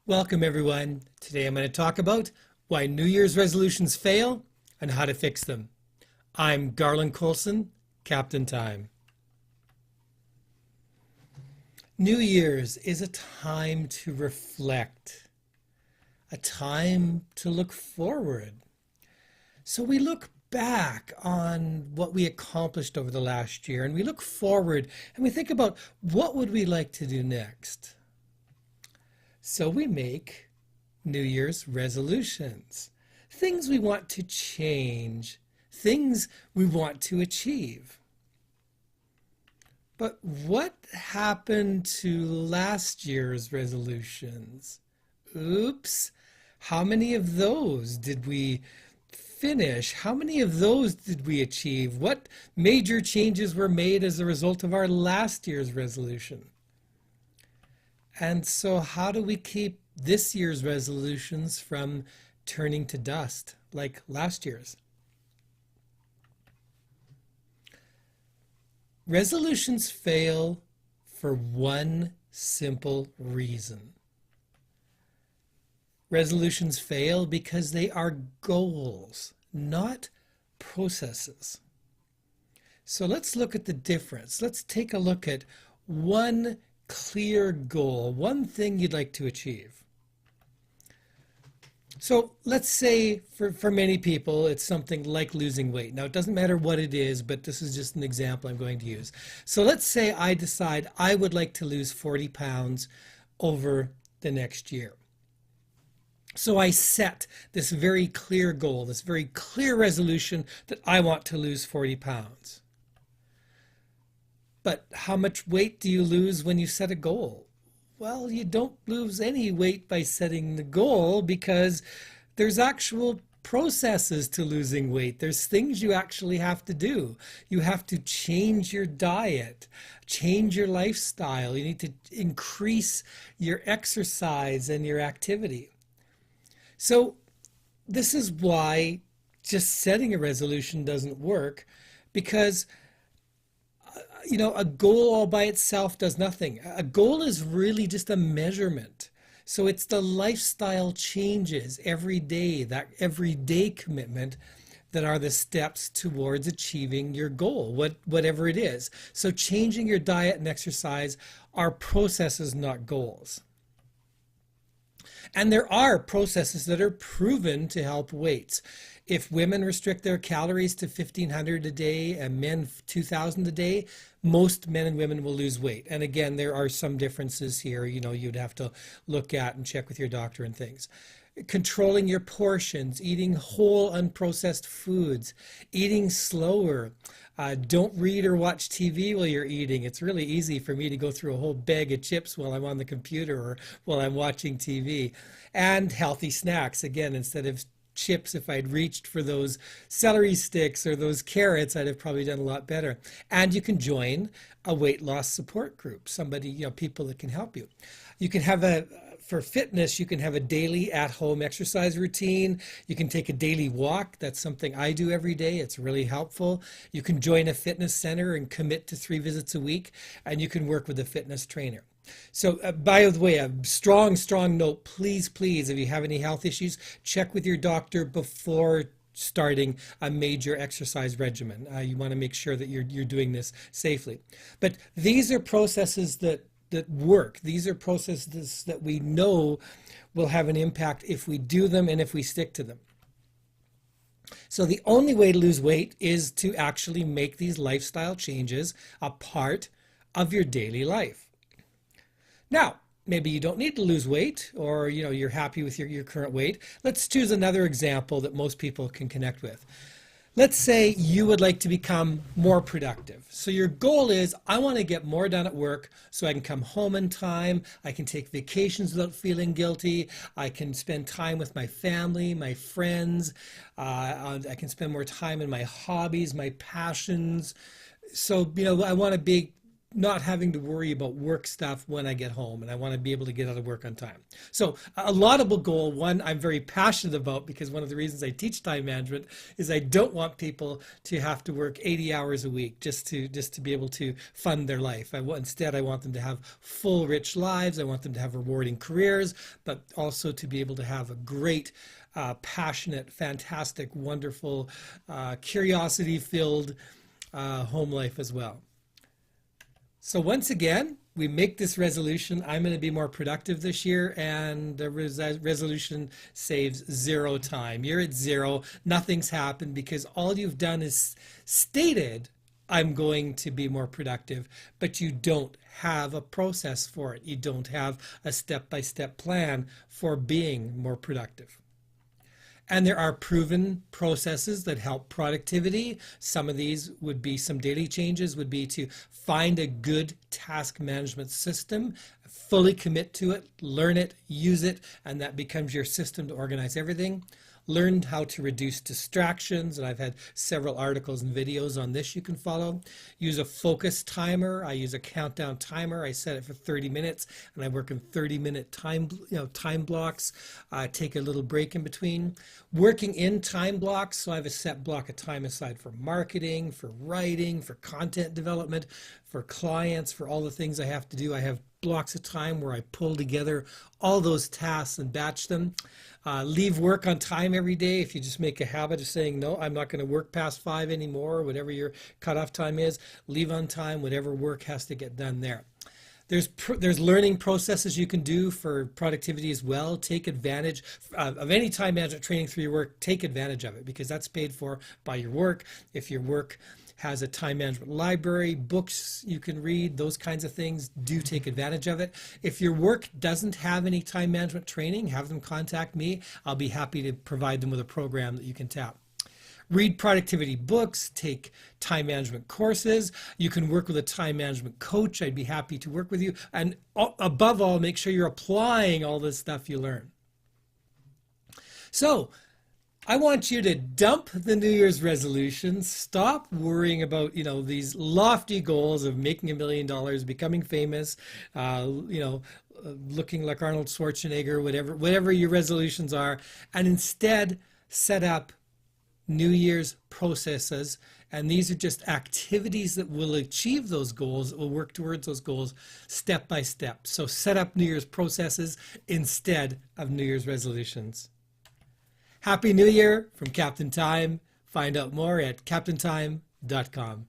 Welcome everyone. Today I'm going to talk about why New Year's resolutions fail and how to fix them. I'm Garland Colson, Captain Time. New Year's is a time to reflect, a time to look forward. So we look back on what we accomplished over the last year and we look forward and we think about what would we like to do next. So we make New Year's resolutions, things we want to change, things we want to achieve. But what happened to last year's resolutions? Oops, how many of those did we finish? How many of those did we achieve? What major changes were made as a result of our last year's resolution? And so how do we keep this year's resolutions from turning to dust like last year's? Resolutions fail for one simple reason. Resolutions fail because they are goals, not processes. So let's look at the difference. Let's take a look at one clear goal, one thing you'd like to achieve. So let's say for many people, it's something like losing weight. Now, it doesn't matter what it is, but this is just an example I'm going to use. So let's say I decide I would like to lose 40 pounds over the next year. So I set this very clear goal, this very clear resolution that I want to lose 40 pounds. But how much weight do you lose when you set a goal? Well, you don't lose any weight by setting the goal because there's actual processes to losing weight. There's things you actually have to do. You have to change your diet, change your lifestyle. You need to increase your exercise and your activity. So this is why just setting a resolution doesn't work, because a goal all by itself does nothing. A goal is really just a measurement. So it's the lifestyle changes every day, that everyday commitment, that are the steps towards achieving your goal, whatever it is. So changing your diet and exercise are processes, not goals. And there are processes that are proven to help weights. If women restrict their calories to 1,500 a day and men 2,000 a day, most men and women will lose weight. And again, there are some differences here, you'd have to look at and check with your doctor and things. Controlling your portions, eating whole unprocessed foods, eating slower. Don't read or watch TV while you're eating. It's really easy for me to go through a whole bag of chips while I'm on the computer or while I'm watching TV. And healthy snacks. Again, instead of chips, if I'd reached for those celery sticks or those carrots, I'd have probably done a lot better. And you can join a weight loss support group, somebody, people that can help you. You can have for fitness, you can have a daily at-home exercise routine. You can take a daily walk. That's something I do every day. It's really helpful. You can join a fitness center and commit to 3 visits a week, and you can work with a fitness trainer. So by the way, a strong note, please, if you have any health issues, check with your doctor before starting a major exercise regimen. You want to make sure that you're doing this safely. But these are processes that work. These are processes that we know will have an impact if we do them and if we stick to them. So the only way to lose weight is to actually make these lifestyle changes a part of your daily life. Now, maybe you don't need to lose weight, or you're happy with your current weight. Let's choose another example that most people can connect with. Let's say you would like to become more productive. So your goal is, I want to get more done at work so I can come home in time, I can take vacations without feeling guilty, I can spend time with my family, my friends, I can spend more time in my hobbies, my passions. So, I want to be not having to worry about work stuff when I get home, and I want to be able to get out of work on time. So a laudable goal, one I'm very passionate about, because one of the reasons I teach time management is I don't want people to have to work 80 hours a week just to be able to fund their life. Instead, I want them to have full, rich lives. I want them to have rewarding careers, but also to be able to have a great, passionate, fantastic, wonderful, curiosity-filled home life as well. So once again, we make this resolution. I'm going to be more productive this year, and the resolution saves 0 time. You're at 0. Nothing's happened because all you've done is stated, I'm going to be more productive, but you don't have a process for it. You don't have a step-by-step plan for being more productive. And there are proven processes that help productivity. Some of these would be, some daily changes would be to find a good task management system, fully commit to it, learn it, use it, and that becomes your system to organize everything. Learn how to reduce distractions, and I've had several articles and videos on this you can follow. Use a focus timer. I use a countdown timer. I set it for 30 minutes, and I work in 30-minute time blocks. Take a little break in between. Working in time blocks, so I have a set block of time aside for marketing, for writing, for content development, for clients, for all the things I have to do. I have blocks of time where I pull together all those tasks and batch them. Leave work on time every day. If you just make a habit of saying, no, I'm not going to work past 5 anymore, whatever your cutoff time is, leave on time, whatever work has to get done there. There's learning processes you can do for productivity as well. Take advantage of any time management training through your work. Take advantage of it, because that's paid for by your work. If your work has a time management library, books you can read, those kinds of things, do take advantage of it. If your work doesn't have any time management training, have them contact me. I'll be happy to provide them with a program that you can tap. Read productivity books, take time management courses. You can work with a time management coach. I'd be happy to work with you. And above all, make sure you're applying all this stuff you learn. So I want you to dump the New Year's resolutions. Stop worrying about, these lofty goals of making $1 million, becoming famous, looking like Arnold Schwarzenegger, whatever your resolutions are, and instead set up New Year's processes. And these are just activities that will achieve those goals, will work towards those goals step by step. So set up New Year's processes instead of New Year's resolutions. Happy New Year from Captain Time. Find out more at captaintime.com.